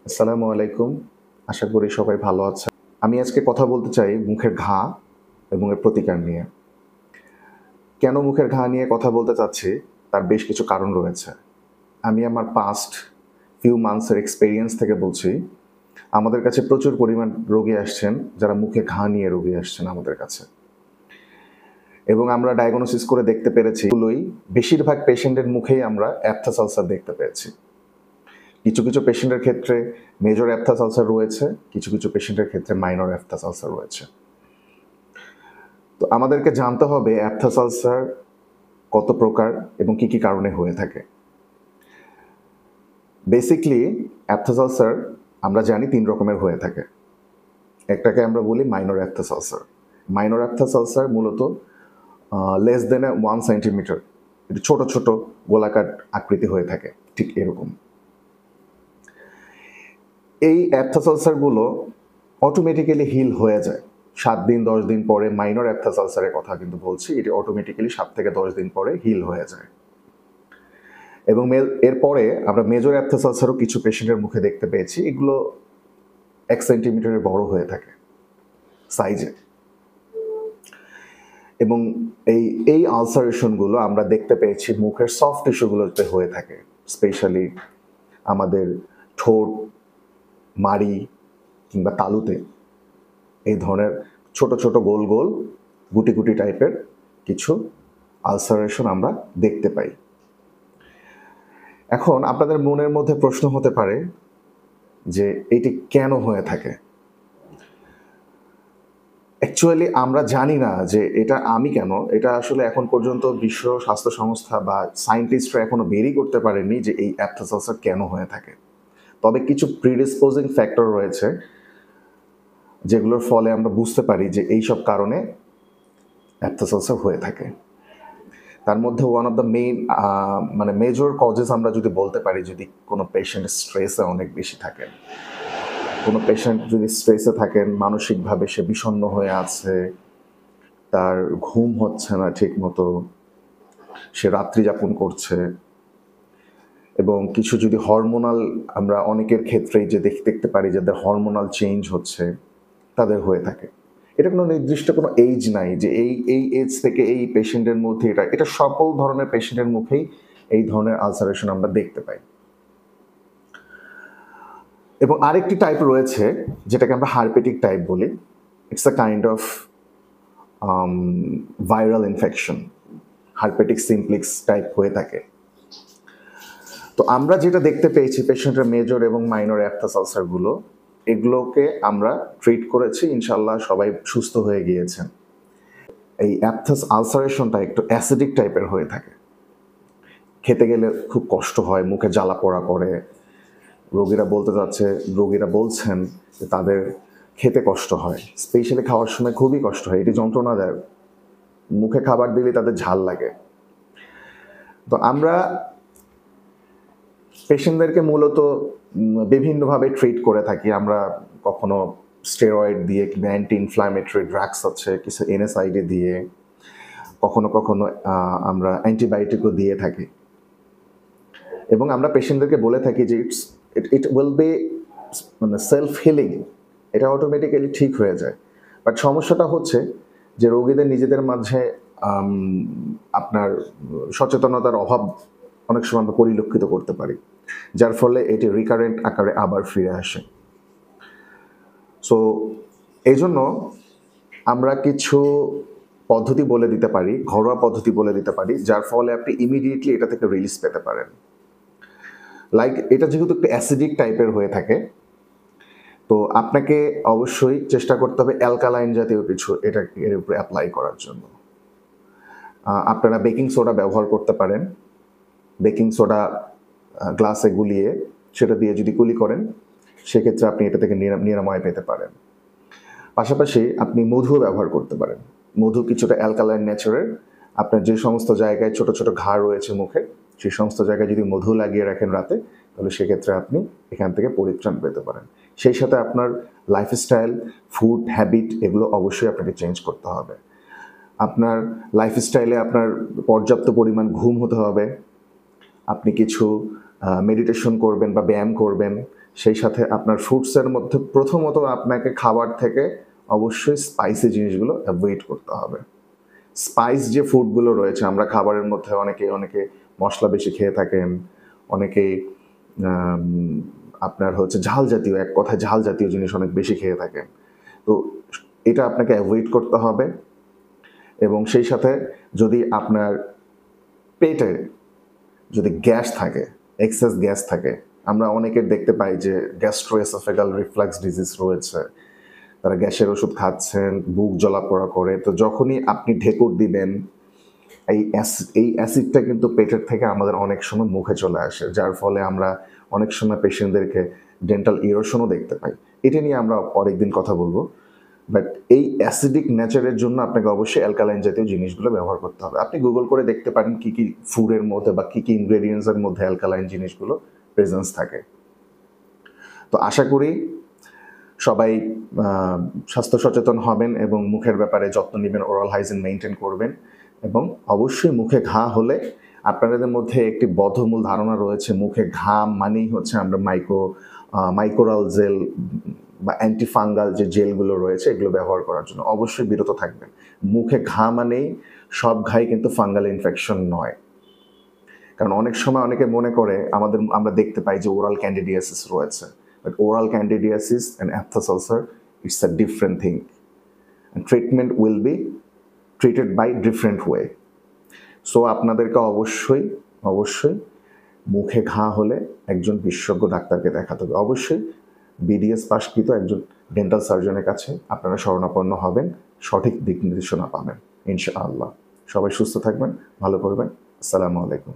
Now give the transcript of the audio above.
আসসালামু আলাইকুম। আশা করি সবাই ভালো আছেন। আমি আজকে কথা বলতে চাই মুখের ঘা এবং এর প্রতিকার নিয়ে। কেন মুখের ঘা নিয়ে কথা বলতে চাচ্ছি, তার বেশ কিছু কারণ রয়েছে। আমি আমার পাস্ট ফিউ মান্থস এর এক্সপেরিয়েন্স থেকে বলছি, আমাদের কাছে প্রচুর পরিমাণ রোগী আসছেন, যারা মুখে ঘা নিয়ে রোগী আসছেন আমাদের কাছে। এবং আমরা ডায়াগনোসিস করে দেখতে পেরেছি, এগুলোই বেশিরভাগ পেশেন্টের মুখেই আমরা অ্যাপথাস আলসার দেখতে পেয়েছি। কিছু কিছু পেশেন্টের ক্ষেত্রে মেজর অ্যাপথাস আলসার রয়েছে, কিছু কিছু পেশেন্টের ক্ষেত্রে মাইনর অ্যাপথাস আলসার রয়েছে। তো আমাদেরকে জানতে হবে অ্যাপথাস আলসার কত প্রকার এবং কি কি কারণে হয়ে থাকে। বেসিকলি অ্যাপথাস আলসার আমরা জানি ৩ রকমের হয়ে থাকে। একটাকে আমরা বলি minor aphthous ulcer. Minor aphthous ulcer মূলত লেস দেন 1 সেন্টিমিটার, একটু ছোট ছোট গোলাকার আকৃতি হয়ে থাকে, ঠিক এরকম। এই অ্যাপথাস আলসারগুলো অটোমেটিক্যালি হিল হয়ে যায় ৭ দিন ১০ দিন পরে। মাইনর অ্যাপথাস আলসারের কথা কিন্তু বলছি, এটি অটোমেটিক্যালি ৭ থেকে ১০ দিন পরে হিল হয়ে যায়। এবং এরপরে আমরা মেজর অ্যাপথাস আলসারও কিছু পেশেন্টের মুখে দেখতে পেয়েছি, এগুলো ১ সেন্টিমিটারের বড় হয়ে থাকে সাইজে। এবং এই আলসারেশনগুলো আমরা দেখতে পেয়েছি মুখের সফট টিস্যুগুলোতে হয়ে থাকে, স্পেশালি আমাদের ঠোঁট, মাড়ি কিংবা তালুতে এই ধরনের ছোট ছোট গোল গোল গুটি গুটি টাইপের কিছু আলসারেশন আমরা দেখতে পাই। এখন আপনাদের মনের মধ্যে প্রশ্ন হতে পারে যে এটি কেন হয়ে থাকে। অ্যাকচুয়ালি আমরা জানি না যে এটা আসলে এখন পর্যন্ত বিশ্ব স্বাস্থ্য সংস্থা বা সায়েন্টিস্টরা এখনো বেরই করতে পারেননি যে এই অ্যাপথাস আলসার কেন হয়ে থাকে। তবে কিছু প্রিডিসপোজিং ফ্যাক্টর রয়েছে, যেগুলোর ফলে আমরা বুঝতে পারি যে এইসব কারণে অ্যাপথাস আলসার হয়ে থাকে। তার মধ্যে one of the major causes আমরা যদি বলতে পারি, যদি কোনো পেশেন্ট স্ট্রেসে অনেক বেশি থাকেন, কোনো পেশেন্ট যদি স্ট্রেসে থাকেন, মানসিকভাবে সে বিষণ্ণ হয়ে আছে, তার ঘুম হচ্ছে না ঠিক মতো, সে রাত্রি যাপন করছে, এবং কিছু যদি হরমোনাল, আমরা অনেকের ক্ষেত্রেই যে দেখতে পারি যাদের হরমোনাল চেঞ্জ হচ্ছে, তাদের হয়ে থাকে। এটা কোনো নির্দিষ্ট কোনো এইজ নাই যে এই এজ থেকে এই পেশেন্টের মধ্যে এটা সকল ধরনের পেশেন্টের মুখেই এই ধরনের আলসারেশন আমরা দেখতে পাই। এবং আরেকটি টাইপ রয়েছে যেটাকে আমরা হারপেটিক টাইপ বলি। It's a kind of viral infection, herpetic simplex type হয়ে থাকে। তো আমরা যেটা দেখতে পেয়েছি পেশেন্টের মেজর এবং মাইনর অ্যাপথাস আলসারগুলো, এগুলোকে আমরা ট্রিট করেছি, ইনশাল্লাহ সবাই সুস্থ হয়ে গিয়েছেন। এই অ্যাপথাস আলসারেশনটা একটু অ্যাসিডিক টাইপের হয়ে থাকে, খেতে গেলে খুব কষ্ট হয়, মুখে জ্বালা পোড়া করে। রোগীরা বলছেন যে তাদের খেতে কষ্ট হয়, স্পেশালি খাওয়ার সময় খুবই কষ্ট হয়, এটি যন্ত্রণাদায়ক। মুখে খাবার দিলে তাদের ঝাল লাগে। তো আমরা পেশেন্টদেরকে মূলত বিভিন্নভাবে ট্রিট করে থাকি। আমরা কখনো স্টেরয়েড দিয়ে, অ্যান্টি ইনফ্ল্যামেটরি ড্রাগস আছে কিছু এনএসআইডি দিয়ে, কখনো কখনো আমরা অ্যান্টিবায়োটিকও দিয়ে থাকি। এবং আমরা পেশেন্টদেরকে বলে থাকি যে it will be self healing, এটা অটোমেটিক্যালি ঠিক হয়ে যায়। বাট সমস্যাটা হচ্ছে যে রোগীদের নিজেদের মাঝে আপনার সচেতনতার অভাব অনেক সময় আমরা পরিলক্ষিত করতে পারি, যার ফলে এটি রিকারেন্ট আকারে আবার ফিরে আসে। সো এই জন্য আমরা কিছু পদ্ধতি বলে দিতে পারি, ঘরোয়া পদ্ধতি বলে দিতে পারি, যার ফলে আপনি ইমিডিয়েটলি এটা থেকে রিলিজ পেতে পারেন। লাইক এটা যেহেতু একটু অ্যাসিডিক টাইপের হয়ে থাকে, তো আপনাকে অবশ্যই চেষ্টা করতে হবে অ্যালকালাইন জাতীয় কিছু এর উপরে অ্যাপ্লাই করার জন্য। আপনারা বেকিং সোডা ব্যবহার করতে পারেন। বেকিং সোডা গ্লাসে গুলিয়ে সেটা দিয়ে যদি কুলি করেন, সেক্ষেত্রে আপনি এটা থেকে নিরাময় পেতে পারেন। পাশাপাশি আপনি মধু ব্যবহার করতে পারেন। মধু কিছুটা অ্যালকালাইন নেচারের। আপনার যে সমস্ত জায়গায় ছোট ছোট ঘা রয়েছে মুখে, সেই সমস্ত জায়গায় যদি মধু লাগিয়ে রাখেন রাতে, তাহলে সেক্ষেত্রে আপনি এখান থেকে পরিত্রাণ পেতে পারেন। সেই সাথে আপনার লাইফস্টাইল, ফুড হ্যাবিট, এগুলো অবশ্যই আপনাকে চেঞ্জ করতে হবে। আপনার লাইফস্টাইলে আপনার পর্যাপ্ত পরিমাণ ঘুম হতে হবে। আপনি কিছু মেডিটেশন করবেন বা ব্যায়াম করবেন, সেই সাথে আপনার ফ্রুটসের মধ্যে প্রথমত আপনাকে খাবার থেকে অবশ্যই স্পাইসি জিনিসগুলো অ্যাভয়েড করতে হবে। স্পাইস যে ফুডগুলো রয়েছে, আমরা খাবারের মধ্যে অনেকে মশলা বেশি খেয়ে থাকেন, অনেকেই আপনার হচ্ছে ঝাল জাতীয়, এক কথায় ঝাল জাতীয় জিনিস অনেক বেশি খেয়ে থাকেন। তো এটা আপনাকে অ্যাভয়েড করতে হবে। এবং সেই সাথে যদি আপনার পেটে যদি গ্যাস থাকে, এক্সেস গ্যাস থাকে, আমরা অনেকের দেখতে পাই যে গ্যাস্ট্রোএসোফেগাল রিফ্লাক্স ডিজিজ রয়েছে, তারা গ্যাসের ওষুধ খাচ্ছেন, বুক জ্বলাপোড়া করে। তো যখনই আপনি ঢেকুর দিবেন, এই অ্যাসিডটা কিন্তু পেটের থেকে আমাদের অনেক সময় মুখে চলে আসে, যার ফলে আমরা অনেক সময় পেশেন্টদেরকে ডেন্টাল ইরোশনও দেখতে পাই। এটা নিয়ে আমরা আরেকদিন কথা বলবো। বাট এই অ্যাসিডিক নেচারের জন্য আপনাকে অবশ্যই অ্যালকালাইন জাতীয় জিনিসগুলো ব্যবহার করতে হবে। আপনি গুগল করে দেখতে পারেন কী কী ফুডের মধ্যে বা কী কী ইনগ্রেডিয়েন্টসের মধ্যে অ্যালকালাইন জিনিসগুলো প্রেজেন্স থাকে। তো আশা করি সবাই স্বাস্থ্য সচেতন হবেন এবং মুখের ব্যাপারে যত্ন নেবেন, ওরাল হাইজিন মেনটেন করবেন। এবং অবশ্যই মুখে ঘা হলে আপনাদের মধ্যে একটি বদ্ধমূল ধারণা রয়েছে মুখে ঘা মানেই হচ্ছে আমরা মাইক্রোরাল জেল বা অ্যান্টিফাঙ্গাল যে জেলগুলো রয়েছে এগুলো ব্যবহার করার জন্য অবশ্যই বিরত থাকবেন। মুখে ঘা মানেই সব ঘাই কিন্তু ফাঙ্গাল ইনফেকশন নয়। কারণ অনেক সময় অনেকে মনে করে আমরা দেখতে পাই যে ওরাল ক্যান্ডিডিয়াসিস রয়েছে, but oral candidiasis and aphthous ulcer it's a different thing, and treatment will be treated by different way. So আপনাদেরকে অবশ্যই মুখে ঘা হলে একজন বিশেষজ্ঞ ডাক্তারকে দেখাতে হবে। অবশ্যই বিডিএস পাশকৃত একজন ডেন্টাল সার্জনের কাছে আপনারা শরণাপন্ন হবেন, সঠিক দিক নির্দেশনা পাবেন ইনশাআল্লাহ। সবাই সুস্থ থাকবেন, ভালো করবেন। আসসালামু আলাইকুম।